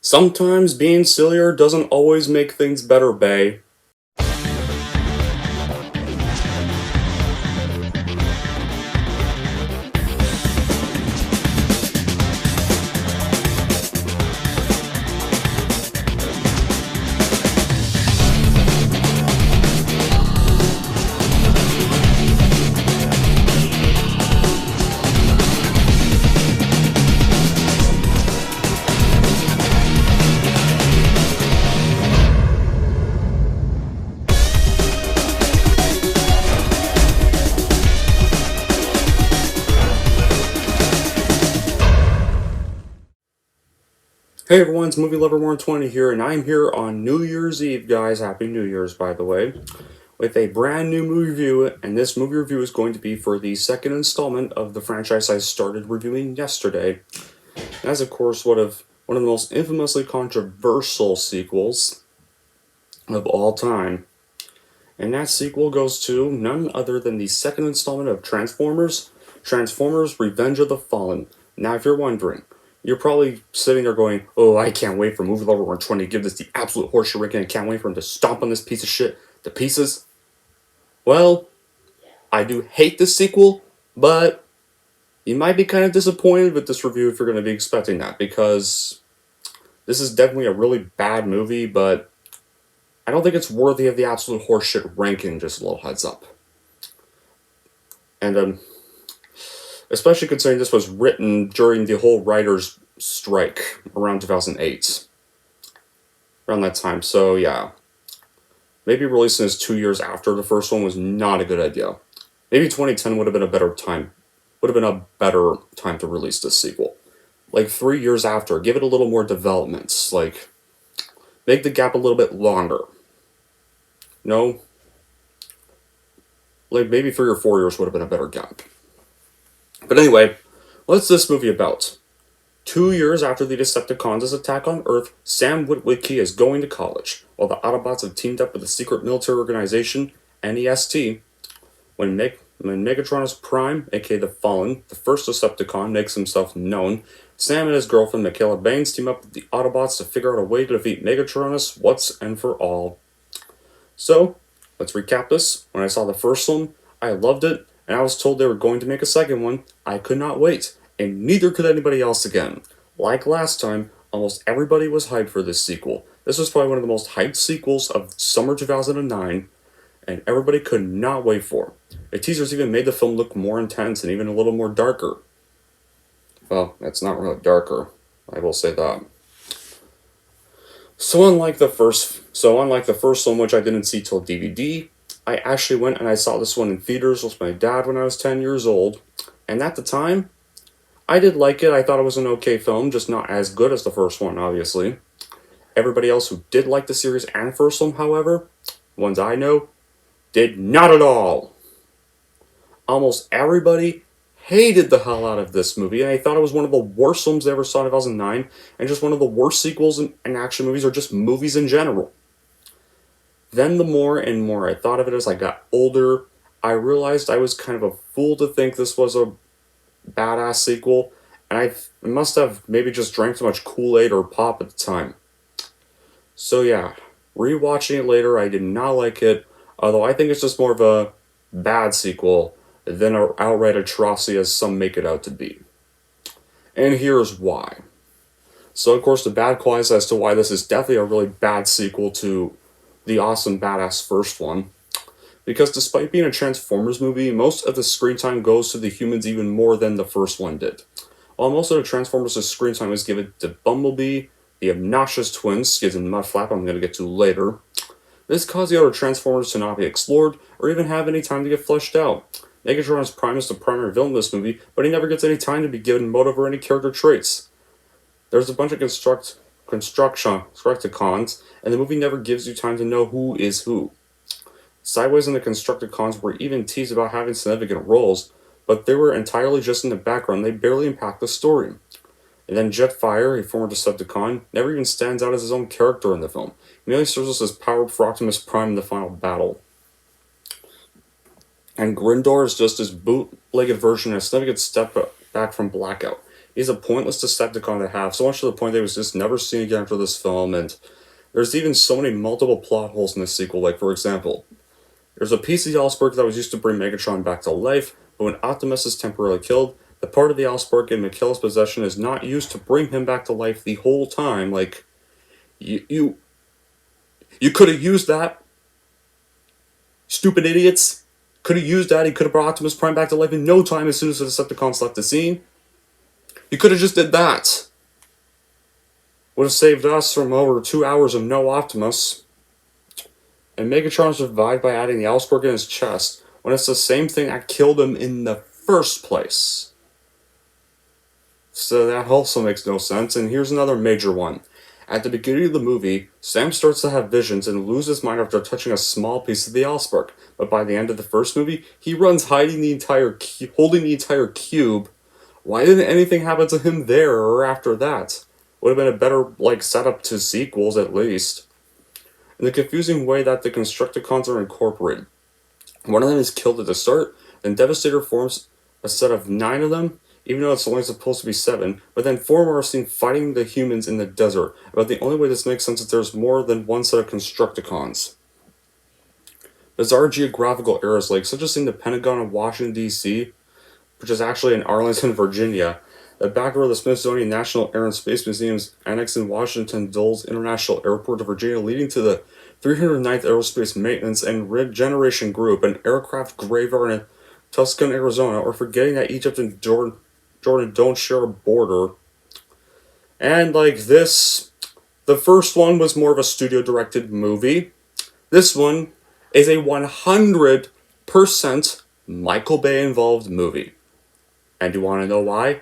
Sometimes being sillier doesn't always make things better, Bay. Hey everyone, it's Movie Lover 120 here, and I'm here on New Year's Eve, guys. Happy New Year's, by the way, with a brand new movie review, and this movie review is going to be for the second installment of the franchise I started reviewing yesterday. That's, of course, one of the most infamously controversial sequels of all time. And that sequel goes to none other than the second installment of Transformers, Transformers Revenge of the Fallen. Now, if you're wondering, you're probably sitting there going, oh, I can't wait for Movie Lover 120 to give this the absolute horseshit ranking. I can't wait for him to stomp on this piece of shit to pieces. Well, I do hate this sequel, but you might be kind of disappointed with this review if you're going to be expecting that, because this is definitely a really bad movie, but I don't think it's worthy of the absolute horseshit ranking, just a little heads up. And, especially considering this was written during the whole writer's strike around 2008. Around that time, so yeah. Maybe releasing this 2 years after the first one was not a good idea. Maybe 2010 would have been a better time. Would have been a better time to release this sequel. Like 3 years after, give it a little more developments. Like, make the gap a little bit longer. No? Like, maybe 3 or 4 years would have been a better gap. But anyway, what's this movie about? 2 years after the Decepticons' attack on Earth, Sam Witwicky is going to college, while the Autobots have teamed up with the secret military organization, NEST. When Megatronus Prime, aka the Fallen, the first Decepticon, makes himself known, Sam and his girlfriend Mikaela Banes team up with the Autobots to figure out a way to defeat Megatronus once and for all. So, let's recap this. When I saw the first one, I loved it, and I was told they were going to make a second one. I could not wait, and neither could anybody else again. Like last time, almost everybody was hyped for this sequel. This was probably one of the most hyped sequels of summer 2009, and everybody could not wait for it. The teasers even made the film look more intense and even a little more darker. Well, it's not really darker, I will say that. So unlike the first one, which I didn't see till DVD, I actually went and I saw this one in theaters with my dad when I was 10 years old. And at the time, I did like it. I thought it was an okay film, just not as good as the first one, obviously. Everybody else who did like the series and first one, however, ones I know, did not at all. Almost everybody hated the hell out of this movie, and I thought it was one of the worst films I ever saw in 2009, and just one of the worst sequels in action movies, or just movies in general. Then the more and more I thought of it as I got older, I realized I was kind of a fool to think this was a badass sequel, and I must have maybe just drank too much Kool-Aid or pop at the time. So yeah, rewatching it later, I did not like it, although I think it's just more of a bad sequel than an outright atrocity as some make it out to be. And here's why. So of course the bad qualities as to why this is definitely a really bad sequel to the awesome badass first one. Because despite being a Transformers movie, most of the screen time goes to the humans even more than the first one did. While most of the Transformers' screen time is given to Bumblebee, the obnoxious twins, Skids and Mudflap, I'm going to get to later, this caused the other Transformers to not be explored or even have any time to get fleshed out. Megatronus Prime is the primary villain in this movie, but he never gets any time to be given motive or any character traits. There's a bunch of Constructicons, and the movie never gives you time to know who is who. Sideways and the Constructicons were even teased about having significant roles, but they were entirely just in the background. They barely impact the story. And then Jetfire, a former Decepticon, never even stands out as his own character in the film. He merely serves us as power for Optimus Prime in the final battle. And Grindor is just his bootlegged version and a significant step back from Blackout. He's a pointless Decepticon to have, so much to the point that he was just never seen again after this film, and there's even so many multiple plot holes in this sequel, like, for example, there's a piece of the Allspark that was used to bring Megatron back to life, but when Optimus is temporarily killed, the part of the Allspark in Mikhail's possession is not used to bring him back to life the whole time. Like, you could have used that, stupid idiots. Could have used that. He could have brought Optimus Prime back to life in no time as soon as the Decepticons left the scene. You could have just did that. Would have saved us from over 2 hours of no Optimus. And Megatron survived by adding the Allspark in his chest, when it's the same thing that killed him in the first place. So that also makes no sense, and here's another major one. At the beginning of the movie, Sam starts to have visions and lose his mind after touching a small piece of the Allspark, but by the end of the first movie, he runs holding the entire cube. Why didn't anything happen to him there or after that? Would have been a better, setup to sequels at least. In the confusing way that the Constructicons are incorporated. One of them is killed at the start, then Devastator forms a set of 9 of them, even though it's only supposed to be 7, but then 4 more are seen fighting the humans in the desert. About the only way this makes sense is there's more than one set of Constructicons. Bizarre geographical errors, such as in the Pentagon of Washington, D.C., which is actually in Arlington, Virginia, the back door of the Smithsonian National Air and Space Museum's annex in Washington Dulles International Airport of Virginia, leading to the 309th Aerospace Maintenance and Regeneration Group, an aircraft graveyard in Tucson, Arizona, or forgetting that Egypt and Jordan don't share a border. And this, the first one was more of a studio-directed movie. This one is a 100% Michael Bay-involved movie. And you want to know why?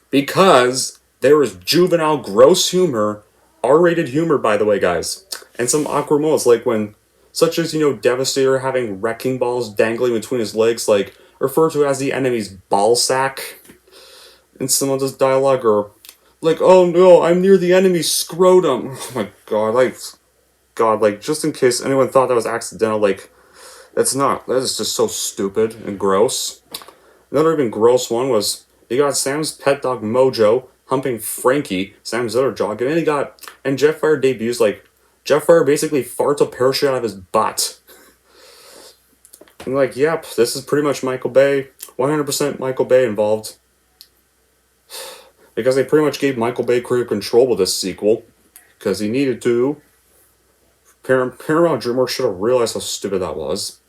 Because there is juvenile, gross humor, R-rated humor, by the way, guys, and some awkward moments, such as, Devastator having wrecking balls dangling between his legs, referred to as the enemy's ball sack, in some of this dialogue, or, oh no, I'm near the enemy's scrotum. Oh my god, just in case anyone thought that was accidental, that's not. That is just so stupid and gross. Another even gross one was, you got Sam's pet dog Mojo humping Frankie, Sam's other dog, and then and Jetfire debuts, Jetfire basically farts a parachute out of his butt. And yep, this is pretty much Michael Bay, 100% Michael Bay involved. Because they pretty much gave Michael Bay creative control with this sequel, because he needed to. Paramount DreamWorks should have realized how stupid that was.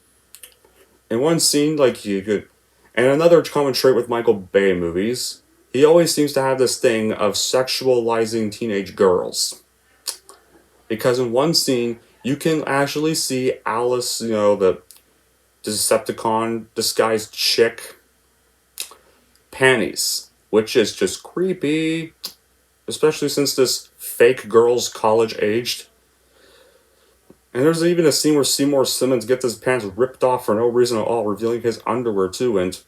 In one scene, you could... And another common trait with Michael Bay movies, he always seems to have this thing of sexualizing teenage girls. Because in one scene, you can actually see Alice, the Decepticon disguised chick, panties, which is just creepy, especially since this fake girl's college aged. And there's even a scene where Seymour Simmons gets his pants ripped off for no reason at all, revealing his underwear too. And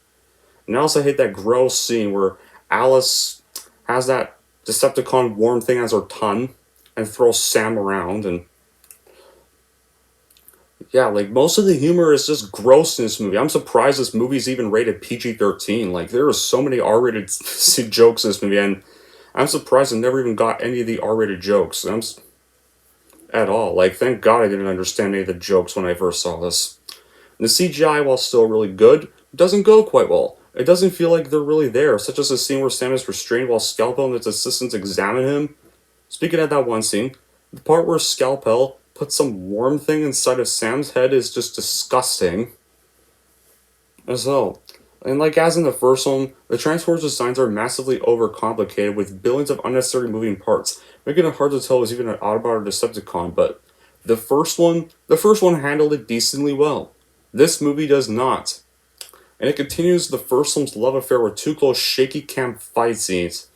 I also hate that gross scene where Alice has that Decepticon worm thing as her tongue and throws Sam around. And yeah, most of the humor is just gross in this movie. I'm surprised this movie's even rated PG-13. There are so many R-rated jokes in this movie, and I'm surprised I never even got any of the R-rated jokes. At all. Thank God I didn't understand any of the jokes when I first saw this. And the CGI, while still really good, doesn't go quite well. It doesn't feel like they're really there, such as the scene where Sam is restrained while Scalpel and his assistants examine him. Speaking of that one scene, the part where Scalpel puts some worm thing inside of Sam's head is just disgusting. As well. And as in the first one, the Transformers designs are massively overcomplicated with billions of unnecessary moving parts, making it hard to tell if it's even an Autobot or Decepticon, but the first one handled it decently well. This movie does not. And it continues the first one's love affair with two close shaky cam fight scenes.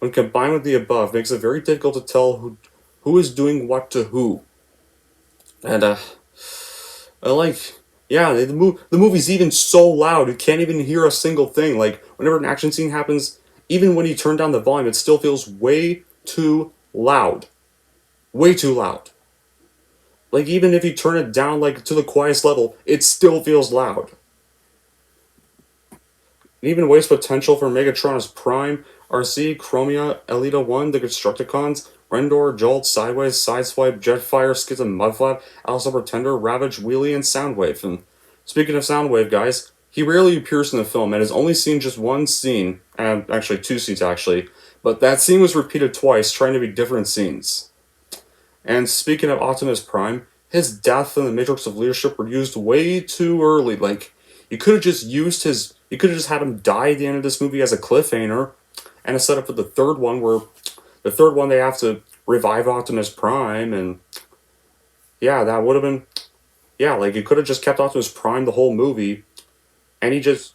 When combined with the above, makes it very difficult to tell who is doing what to who. And, yeah, the movie's even so loud, you can't even hear a single thing. Whenever an action scene happens, even when you turn down the volume, it still feels way too loud. Way too loud. Even if you turn it down, to the quietest level, it still feels loud. It even wastes potential for Megatron as Prime, Arcee, Chromia, Elita 1, the Constructicons, Rendor, Jolt, Sideways, Sideswipe, Jetfire, Skids and Mudflap, Alpha Pretender, Ravage, Wheelie, and Soundwave. And speaking of Soundwave, guys, he rarely appears in the film and has only seen just one scene, and actually two scenes actually, but that scene was repeated twice, trying to be different scenes. And speaking of Optimus Prime, his death and the Matrix of Leadership were used way too early. Like, you could have just used his. You could have just had him die at the end of this movie as a cliffhanger, and a setup for the third one where the third one they have to revive Optimus Prime, and yeah, that would have been. Yeah, like you could have just kept Optimus Prime the whole movie, and he just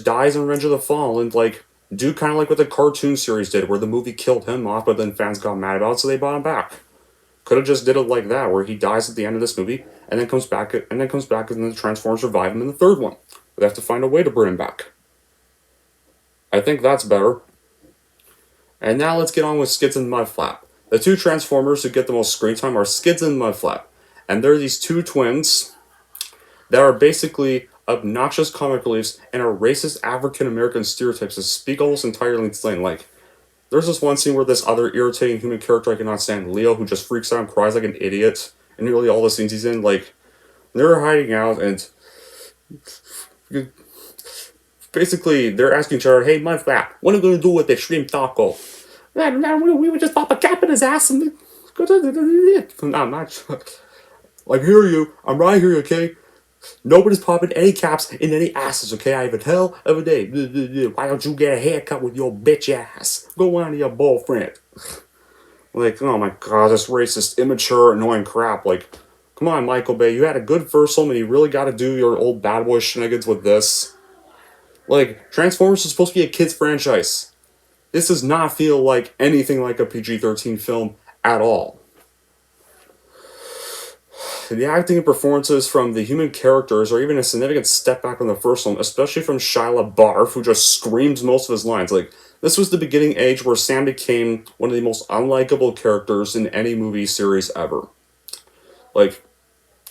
dies in Revenge of the Fallen, like do kind of like what the cartoon series did, where the movie killed him off, but then fans got mad about it, so they brought him back. Could have just did it like that, where he dies at the end of this movie, and then comes back, and then the Transformers revive him in the third one. They have to find a way to bring him back. I think that's better. And now let's get on with Skids and Mudflap. The two Transformers who get the most screen time are Skids and Mudflap, and they're these two twins that are basically obnoxious comic reliefs and are racist African American stereotypes that speak almost entirely in slang. Like, there's this one scene where this other irritating human character I cannot stand, Leo, who just freaks out and cries like an idiot in nearly all the scenes he's in. Like, they're hiding out and basically they're asking each other, "Hey, Mudflap, what are you going to do with the shrimp taco?" We would just pop a cap in his ass and I'm not like, hear you. I'm right here, okay? Nobody's popping any caps in any asses, okay? I have a hell of a day. Why don't you get a haircut with your bitch ass? Go on to your boyfriend. Like, oh my god, this racist, immature, annoying crap. Like, come on, Michael Bay. You had a good first film and you really gotta do your old bad boy shenanigans with this. Like, Transformers is supposed to be a kid's franchise. This does not feel like anything like a PG-13 film at all. The acting and performances from the human characters are even a significant step back from the first one, especially from Shia LaBeouf, who just screams most of his lines. Like, this was the beginning age where Sam became one of the most unlikable characters in any movie series ever. Like,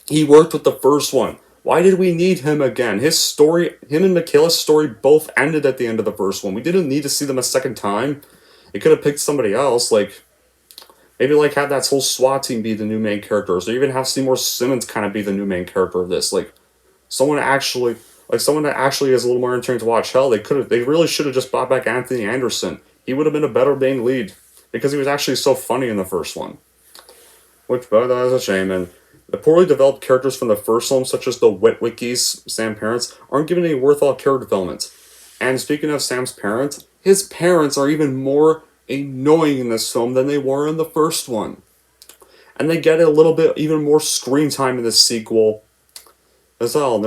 he worked with the first one. Why did we need him again? His story, him and Michaela's story both ended at the end of the first one. We didn't need to see them a second time. It could have picked somebody else, like, maybe like have that whole SWAT team be the new main characters, or even have Seymour Simmons kind of be the new main character of this. Like, someone that actually is a little more entertaining to watch. Hell, they really should have just brought back Anthony Anderson. He would have been a better main lead, because he was actually so funny in the first one. Which, but that is a shame, and the poorly developed characters from the first film, such as the Witwickies, Sam's parents, aren't given any worthwhile character development. And speaking of Sam's parents, his parents are even more annoying in this film than they were in the first one. And they get a little bit even more screen time in this sequel as well. And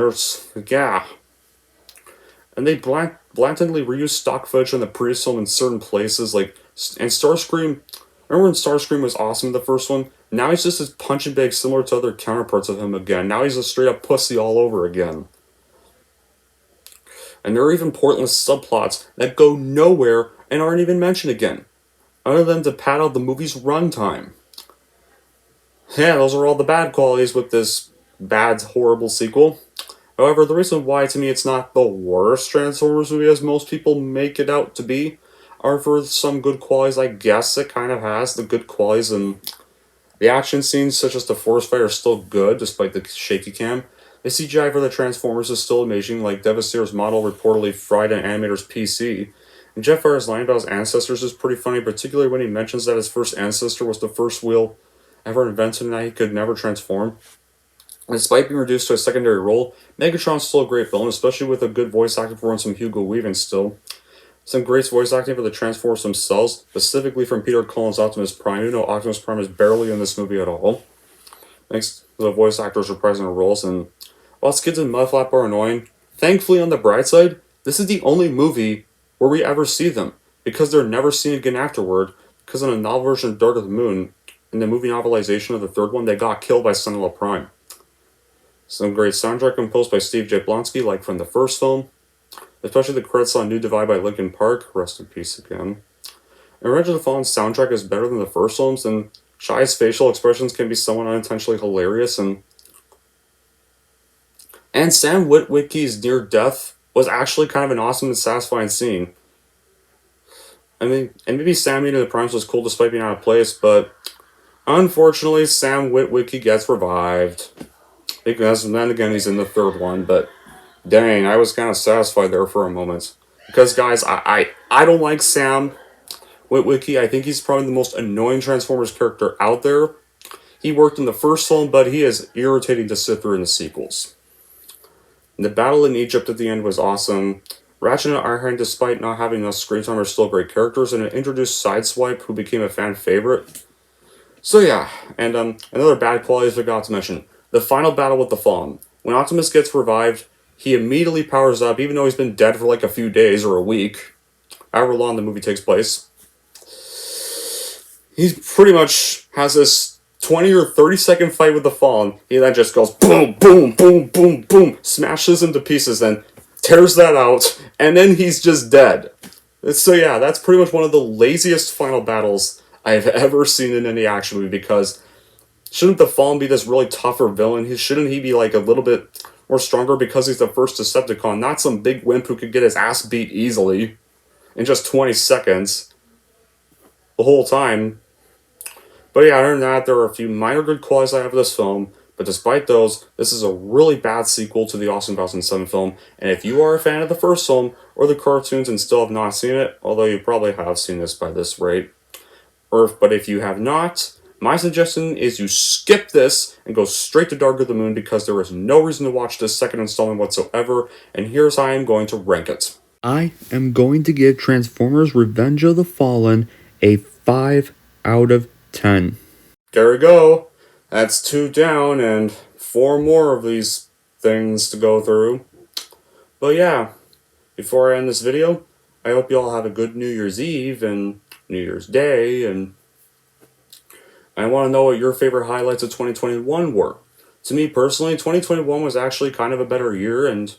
and they blatantly reuse stock footage from the previous film in certain places, like, and Starscream. Remember when Starscream was awesome in the first one? Now he's just this punching bag similar to other counterparts of him again. Now he's a straight up pussy all over again. And there are even pointless subplots that go nowhere and aren't even mentioned again, other than to pad out the movie's runtime. Yeah, those are all the bad qualities with this bad, horrible sequel. However, the reason why to me it's not the worst Transformers movie as most people make it out to be are for some good qualities. I guess it kind of has the good qualities, and the action scenes such as the forest fight are still good despite the shaky cam. The CGI for the Transformers is still amazing, like Devastator's model reportedly fried an animator's PC. And Jetfire's line about his ancestors is pretty funny, particularly when he mentions that his first ancestor was the first wheel ever invented and that he could never transform. And despite being reduced to a secondary role, Megatron's still a great villain, especially with a good voice acting performance from Hugo Weaving still. Some great voice acting for the Transformers themselves, specifically from Peter Cullen's Optimus Prime, even though Optimus Prime is barely in this movie at all. Thanks to the voice actors reprising their roles, and while Skids and Mudflap are annoying, thankfully on the bright side, this is the only movie where we ever see them, because they're never seen again afterward, because in a novel version of Dark of the Moon, in the movie novelization of the third one, they got killed by Son-in-Law Prime. Some great soundtrack composed by Steve Jablonsky, like from the first film, especially the credits on New Divide by Linkin Park, rest in peace again. And Revenge of the Fallen's soundtrack is better than the first films, and Shia's facial expressions can be somewhat unintentionally hilarious, and Sam Witwicky's near death was actually kind of an awesome and satisfying scene. I mean, and maybe Sam meeting the Primes was cool despite being out of place, but unfortunately, Sam Witwicky gets revived. Because then again, he's in the third one, but dang, I was kind of satisfied there for a moment. Because, guys, I don't like Sam Witwicky. I think he's probably the most annoying Transformers character out there. He worked in the first film, but he is irritating to sit through in the sequels. The battle in Egypt at the end was awesome. Ratchet and Ironhide, despite not having enough screen time, are still great characters, and it introduced Sideswipe, who became a fan favorite. So yeah, and another bad quality I forgot to mention. The final battle with the Fallen. When Optimus gets revived, he immediately powers up, even though he's been dead for like a few days or a week, however long the movie takes place. He pretty much has this 20 or 30-second fight with the Fallen. He then just goes boom, boom, boom, boom, boom, smashes him to pieces, then tears that out, and then he's just dead. So yeah, that's pretty much one of the laziest final battles I've ever seen in any action movie, because shouldn't the Fallen be this really tougher villain? Shouldn't he be like a little bit more stronger because he's the first Decepticon, not some big wimp who could get his ass beat easily in just 20 seconds the whole time? But yeah, other than that, there are a few minor good qualities I have of this film, but despite those, this is a really bad sequel to the awesome 2007 film, and if you are a fan of the first film, or the cartoons and still have not seen it, although you probably have seen this by this rate, but if you have not, my suggestion is you skip this and go straight to Dark of the Moon, because there is no reason to watch this second installment whatsoever, and here's how I am going to rank it. I am going to give Transformers Revenge of the Fallen a 5 out of 10. There we go. That's 2 down and 4 more of these things to go through. But yeah, before I end this video, I hope you all have a good New Year's Eve and New Year's Day, and I want to know what your favorite highlights of 2021 were. To me personally, 2021 was actually kind of a better year, and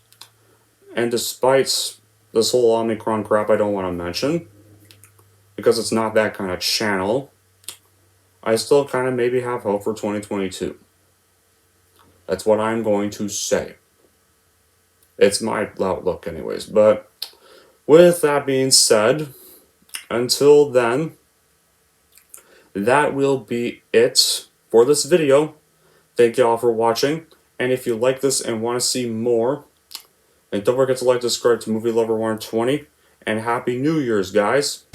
despite this whole Omicron crap I don't want to mention, because it's not that kind of channel, I still kind of maybe have hope for 2022. That's what I'm going to say. It's my outlook anyways. But with that being said, until then, that will be it for this video. Thank you all for watching. And if you like this and want to see more, and don't forget to like and subscribe to Movie Lover 120. And Happy New Year's, guys.